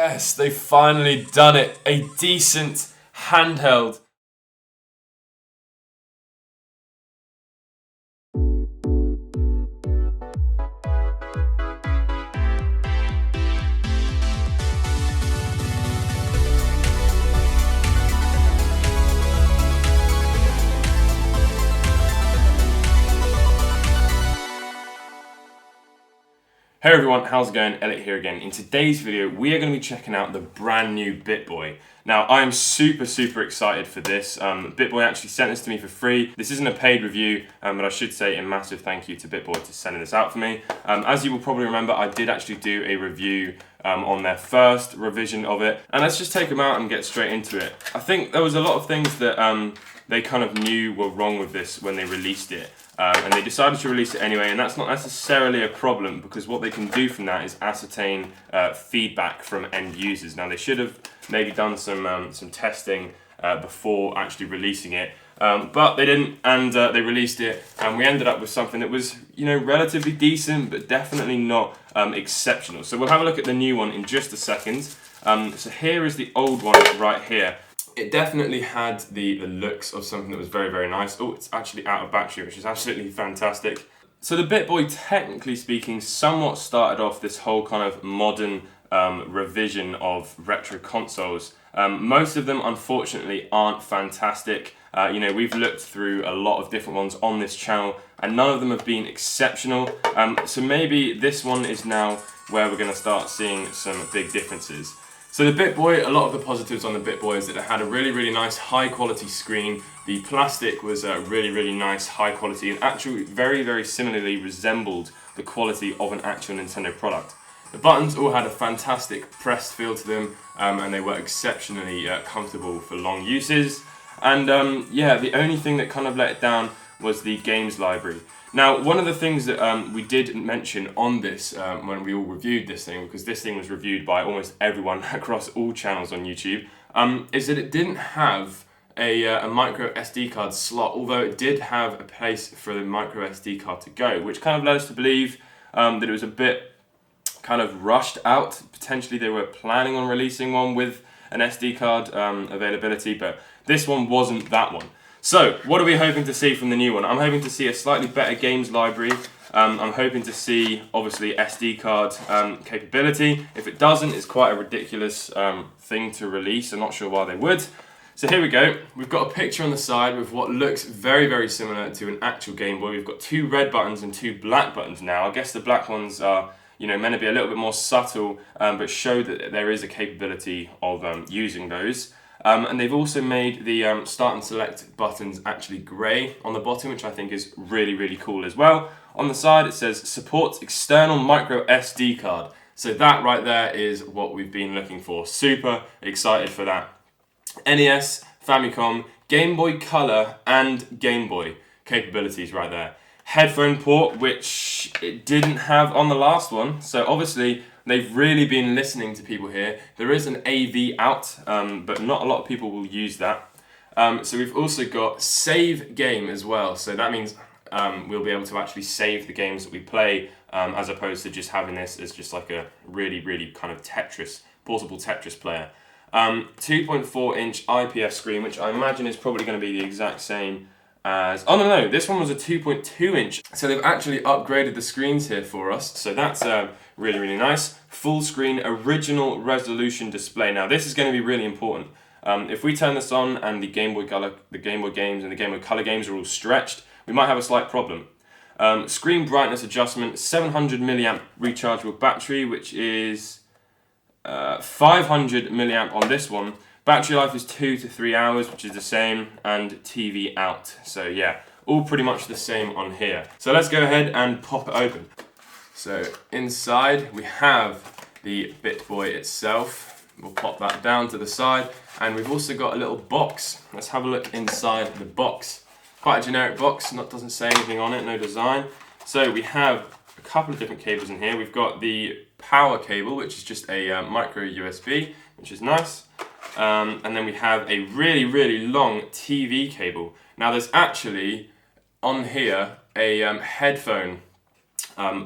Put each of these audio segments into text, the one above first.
Yes, they've finally done it. A decent handheld. Hey everyone, how's it going? Elliot here again. In today's video, we are going to be checking out the brand new Bitt-Boy. Now, I am super excited for this. Bitt-Boy actually sent this to me for free. This isn't a paid review, but I should say a massive thank you to Bitt-Boy for sending this out for me. As you will probably remember, I did actually do a review on their first revision of it. And let's just take them out and get straight into it. I think there was a lot of things that they kind of knew were wrong with this when they released it. And they decided to release it anyway, and that's not necessarily a problem because what they can do from that is ascertain feedback from end users. Now they should have maybe done some testing before actually releasing it, but they didn't, and they released it, and we ended up with something that was, relatively decent, but definitely not exceptional. So we'll have a look at the new one in just a second. So here is the old one right here. It definitely had the looks of something that was very nice. Oh, it's actually out of battery, which is absolutely fantastic. So the Bitt-Boy, technically speaking, somewhat started off this whole kind of modern revision of retro consoles. Most of them, unfortunately, aren't fantastic. We've looked through a lot of different ones on this channel, and none of them have been exceptional. So maybe this one is now where we're going to start seeing some big differences. So the Bitt-Boy, a lot of the positives on the Bitt-Boy is that it had a really nice high quality screen. The plastic was really nice high quality and actually very similarly resembled the quality of an actual Nintendo product. The buttons all had a fantastic pressed feel to them, and they were exceptionally comfortable for long uses. And the only thing that kind of let it down was the games library. Now, one of the things that we did mention on this when we all reviewed this thing, because this thing was reviewed by almost everyone across all channels on YouTube, is that it didn't have a micro SD card slot, although it did have a place for the micro SD card to go, which kind of led us to believe that it was a bit kind of rushed out. Potentially they were planning on releasing one with an SD card availability, but this one wasn't that one. So, what are we hoping to see from the new one? I'm hoping to see a slightly better games library. I'm hoping to see, obviously, SD card capability. If it doesn't, it's quite a ridiculous thing to release. I'm not sure why they would. So here we go. We've got a picture on the side with what looks very similar to an actual Game Boy. We've got two red buttons and two black buttons now. I guess the black ones are, meant to be a little bit more subtle, but show that there is a capability of using those. And they've also made the start and select buttons actually grey on the bottom, which I think is really cool as well. On the side it says supports external micro SD card. So that right there is what we've been looking for. Super excited for that. NES, Famicom, Game Boy Color and Game Boy capabilities right there. Headphone port, which it didn't have on the last one. So obviously they've really been listening to people here. There is an AV out, but not a lot of people will use that. So we've also got save game as well. So that means we'll be able to actually save the games that we play, as opposed to just having this as just like a really kind of portable Tetris player. 2.4-inch IPS screen, which I imagine is probably going to be the exact same as... Oh no, this one was a 2.2-inch. So they've actually upgraded the screens here for us. So that's really nice. Full screen original resolution display. Now this is going to be really important. If we turn this on and the Game Boy Color, the Game Boy games and the Game Boy Color games are all stretched, we might have a slight problem. Screen brightness adjustment, 700 milliamp rechargeable battery, which is 500 milliamp on this one. Battery life is 2 to 3 hours, which is the same, and TV out. So yeah, all pretty much the same on here. So let's go ahead and pop it open. So inside we have the Bitt-Boy itself. We'll pop that down to the side, and we've also got a little box. Let's have a look inside the box. Quite a generic box, doesn't say anything on it, no design. So we have a couple of different cables in here. We've got the power cable, which is just a micro USB, which is nice. And then we have a really long TV cable. Now there's actually on here a headphone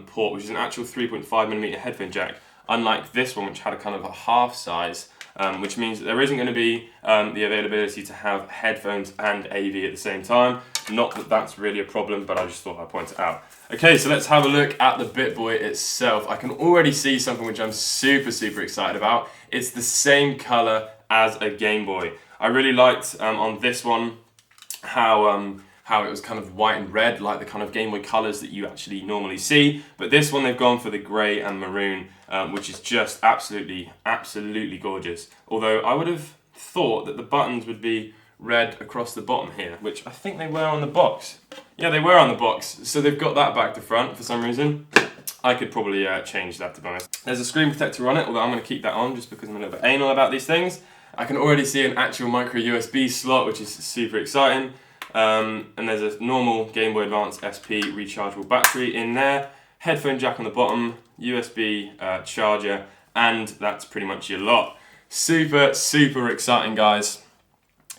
port, which is an actual 3.5mm headphone jack. unlike this one, which had a kind of a half size, which means that there isn't going to be the availability to have headphones and AV at the same time. Not that that's really a problem, but I just thought I'd point it out. Okay, so let's have a look at the Bitt-Boy itself. I can already see something which I'm super, super excited about. It's the same color as a Game Boy. I really liked on this one how it was kind of white and red, like the kind of Game Boy colors that you actually normally see. But this one, they've gone for the gray and maroon, which is just absolutely, absolutely gorgeous. Although I would have thought that the buttons would be red across the bottom here, which I think they were on the box. Yeah, they were on the box. So they've got that back to front for some reason. I could probably change that, to be honest. There's a screen protector on it, although I'm going to keep that on just because I'm a little bit anal about these things. I can already see an actual micro USB slot, which is super exciting. And there's a normal Game Boy Advance SP rechargeable battery in there, headphone jack on the bottom, USB charger, and that's pretty much your lot. Super, super exciting, guys.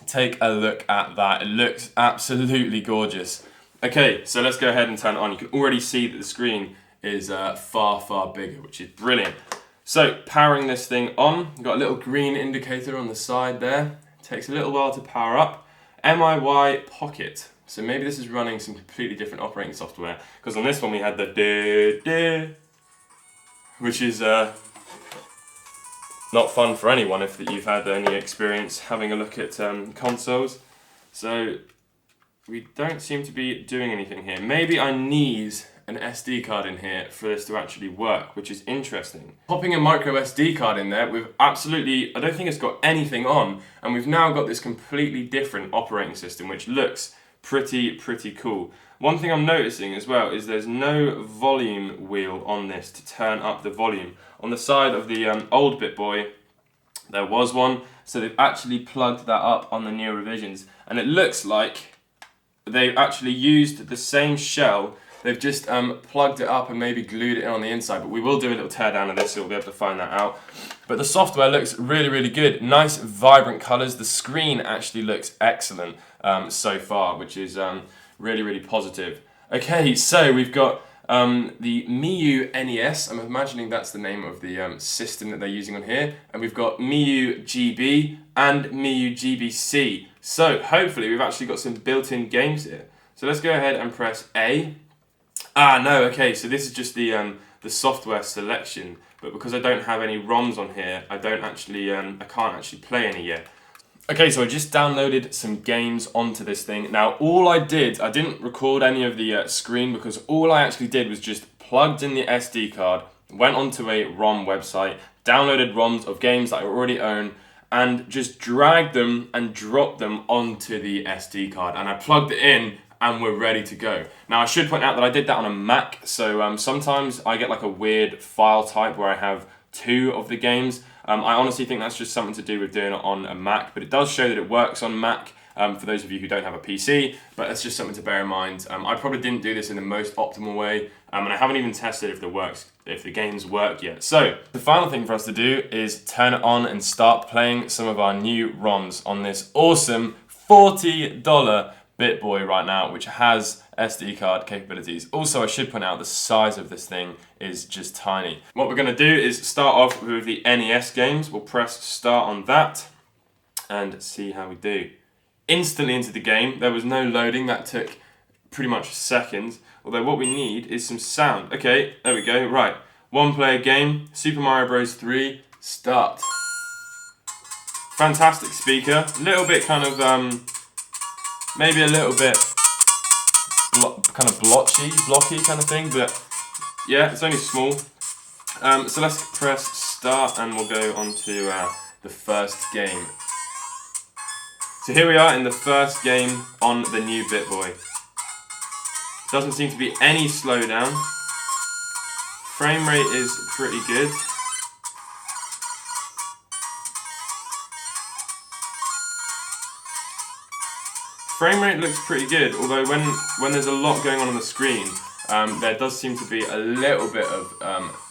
Take a look at that. It looks absolutely gorgeous. Okay, so let's go ahead and turn it on. You can already see that the screen is far, far bigger, which is brilliant. So, powering this thing on, you've got a little green indicator on the side there. It takes a little while to power up. MIY Pocket. So maybe this is running some completely different operating software, because on this one we had the da, which is not fun for anyone if you've had any experience having a look at consoles. So we don't seem to be doing anything here. Maybe I need an SD card in here for this to actually work, which is interesting. Popping a micro SD card in there with absolutely, I don't think it's got anything on, and we've now got this completely different operating system, which looks pretty cool. One thing I'm noticing as well is there's no volume wheel on this to turn up the volume. On the side of the old Bitt-Boy, there was one, so they've actually plugged that up on the newer revisions, and it looks like they've actually used the same shell. They've just plugged it up and maybe glued it in on the inside, but we will do a little teardown of this, so we'll be able to find that out. But the software looks really good. Nice, vibrant colors. The screen actually looks excellent so far, which is really positive. Okay, so we've got the Miu NES. I'm imagining that's the name of the system that they're using on here. And we've got Miu GB and Miu GBC. So hopefully we've actually got some built-in games here. So let's go ahead and press A. No, okay, so this is just the software selection, but because I don't have any ROMs on here, I can't actually play any yet. Okay, so I just downloaded some games onto this thing. Now, I didn't record any of the screen, because all I actually did was just plugged in the SD card, went onto a ROM website, downloaded ROMs of games that I already own, and just dragged them and dropped them onto the SD card, and I plugged it in, and we're ready to go. Now I should point out that I did that on a Mac, so sometimes I get like a weird file type where I have two of the games. I honestly think that's just something to do with doing it on a Mac, but it does show that it works on Mac for those of you who don't have a PC, but it's just something to bear in mind. I probably didn't do this in the most optimal way, and I haven't even tested if the games work yet. So the final thing for us to do is turn it on and start playing some of our new ROMs on this awesome $40 Bitt-Boy right now, which has SD card capabilities. Also, I should point out the size of this thing is just tiny. What we're going to do is start off with the NES games. We'll press start on that and see how we do. Instantly into the game. There was no loading. That took pretty much seconds. Although what we need is some sound. Okay, there we go. Right. One player game. Super Mario Bros. 3. Start. Fantastic speaker. A little bit kind of maybe a little bit kind of blocky kind of thing, but yeah, it's only small. So let's press start and we'll go on to the first game. So here we are in the first game on the new Bitt-Boy. Doesn't seem to be any slowdown. Frame rate is pretty good. Frame rate looks pretty good, although when there's a lot going on the screen, there does seem to be a little bit of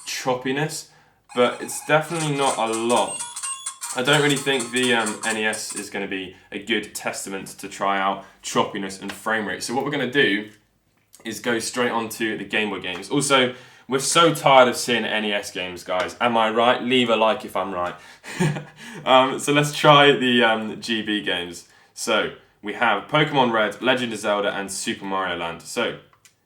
choppiness, but it's definitely not a lot. I don't really think the NES is going to be a good testament to try out choppiness and frame rate. So what we're going to do is go straight on to the Game Boy games. Also, We're so tired of seeing NES games, guys. Am I right? Leave a like if I'm right. So let's try the GB games. So we have Pokemon Red, Legend of Zelda, and Super Mario Land. So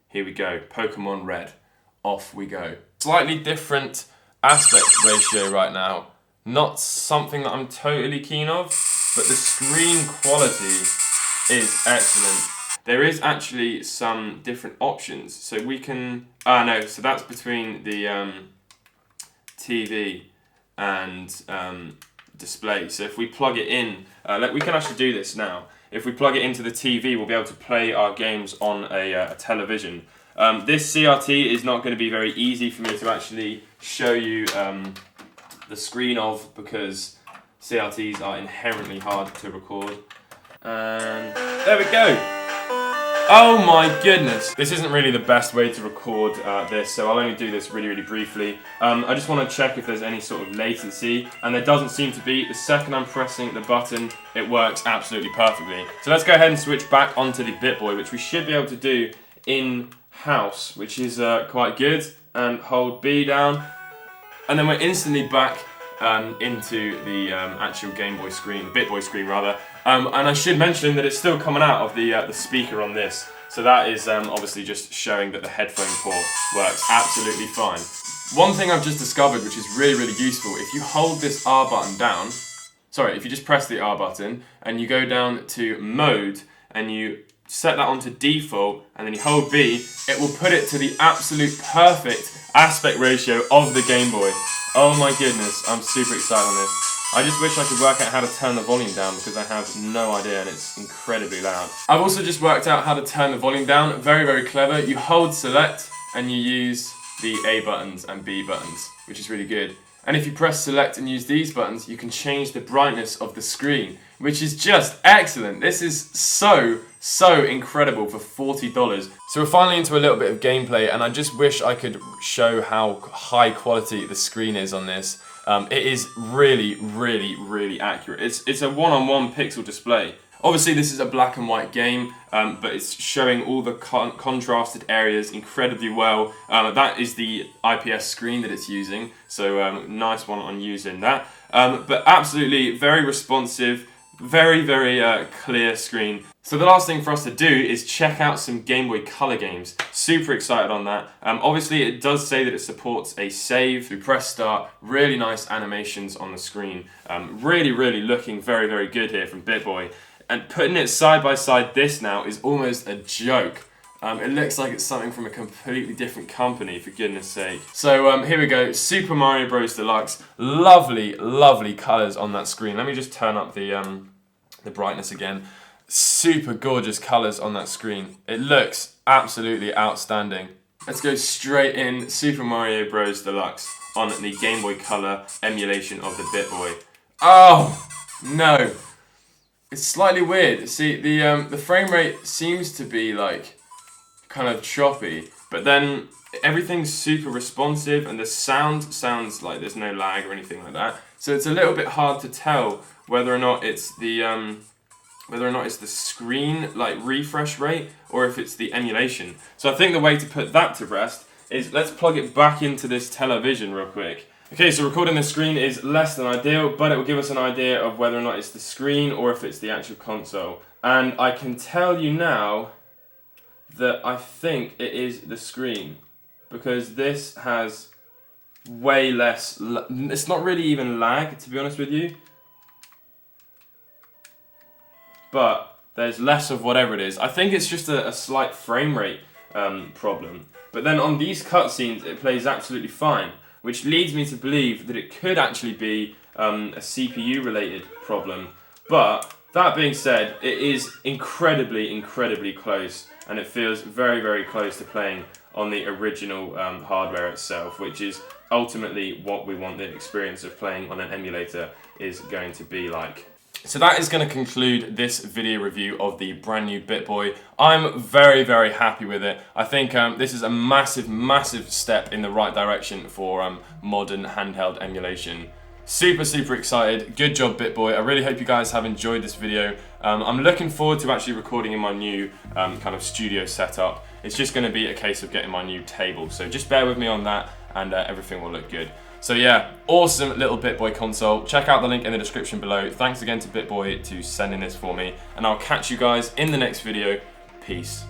here we go. Pokemon Red. Off we go. Slightly different aspect ratio right now. Not something that I'm totally keen of, but the screen quality is excellent. There is actually some different options. So we can, no, so that's between the TV and display. So if we plug it in, we can actually do this now. If we plug it into the TV, we'll be able to play our games on a television. This CRT is not going to be very easy for me to actually show you the screen of, because CRTs are inherently hard to record. And there we go. Oh my goodness. This isn't really the best way to record this, so I'll only do this really, really briefly. I just want to check if there's any sort of latency, and there doesn't seem to be. The second I'm pressing the button, it works absolutely perfectly. So let's go ahead and switch back onto the Bitt-Boy, which we should be able to do in-house, which is quite good. And hold B down. And then we're instantly back into the actual Game Boy screen, Bitt-Boy screen rather. And I should mention that it's still coming out of the speaker on this. So that is obviously just showing that the headphone port works absolutely fine. One thing I've just discovered, which is really, really useful, if you hold this R button down, if you just press the R button and you go down to mode and you set that onto default and then you hold B, it will put it to the absolute perfect aspect ratio of the Game Boy. Oh my goodness, I'm super excited on this. I just wish I could work out how to turn the volume down, because I have no idea and it's incredibly loud. I've also just worked out how to turn the volume down. Very, very clever. You hold select and you use the A buttons and B buttons, which is really good. And if you press select and use these buttons, you can change the brightness of the screen, which is just excellent. This is so incredible for $40. So we're finally into a little bit of gameplay, and I just wish I could show how high quality the screen is on this. It is really, really, really accurate. It's a one-on-one pixel display. Obviously this is a black and white game, but it's showing all the contrasted areas incredibly well. That is the IPS screen that it's using, so nice one on using that. But absolutely very responsive, very, very clear screen. So the last thing for us to do is check out some Game Boy Color games. Super excited on that. Obviously it does say that it supports a save. We press start, really nice animations on the screen. Really, really looking very, very good here from Bitt-Boy. And putting it side by side, this now is almost a joke. It looks like it's something from a completely different company, for goodness sake. So here we go, Super Mario Bros. Deluxe. Lovely, lovely colours on that screen. Let me just turn up the brightness again. Super gorgeous colours on that screen. It looks absolutely outstanding. Let's go straight in, Super Mario Bros. Deluxe on the Game Boy Color emulation of the Bitt-Boy. Oh, no. It's slightly weird. See, the frame rate seems to be like kind of choppy, but then everything's super responsive and the sound sounds like there's no lag or anything like that. So it's a little bit hard to tell whether or not it's the screen like refresh rate or if it's the emulation. So I think the way to put that to rest is let's plug it back into this television real quick. Okay, so recording the screen is less than ideal, but it will give us an idea of whether or not it's the screen or if it's the actual console. And I can tell you now that I think it is the screen, because this has way less, it's not really even lag, to be honest with you. But there's less of whatever it is. I think it's just a slight frame rate problem. But then on these cutscenes, it plays absolutely fine, which leads me to believe that it could actually be a CPU-related problem. But that being said, it is incredibly, incredibly close, and it feels very, very close to playing on the original hardware itself, which is ultimately what we want the experience of playing on an emulator is going to be like. So that is going to conclude this video review of the brand new Bitt-Boy. I'm very, very happy with it. I think this is a massive, massive step in the right direction for modern handheld emulation. Super, super excited. Good job, Bitt-Boy. I really hope you guys have enjoyed this video. I'm looking forward to actually recording in my new kind of studio setup. It's just going to be a case of getting my new table. So just bear with me on that, and everything will look good. So yeah, awesome little Bitt-Boy console. Check out the link in the description below. Thanks again to Bitt-Boy to sending this for me, and I'll catch you guys in the next video. Peace.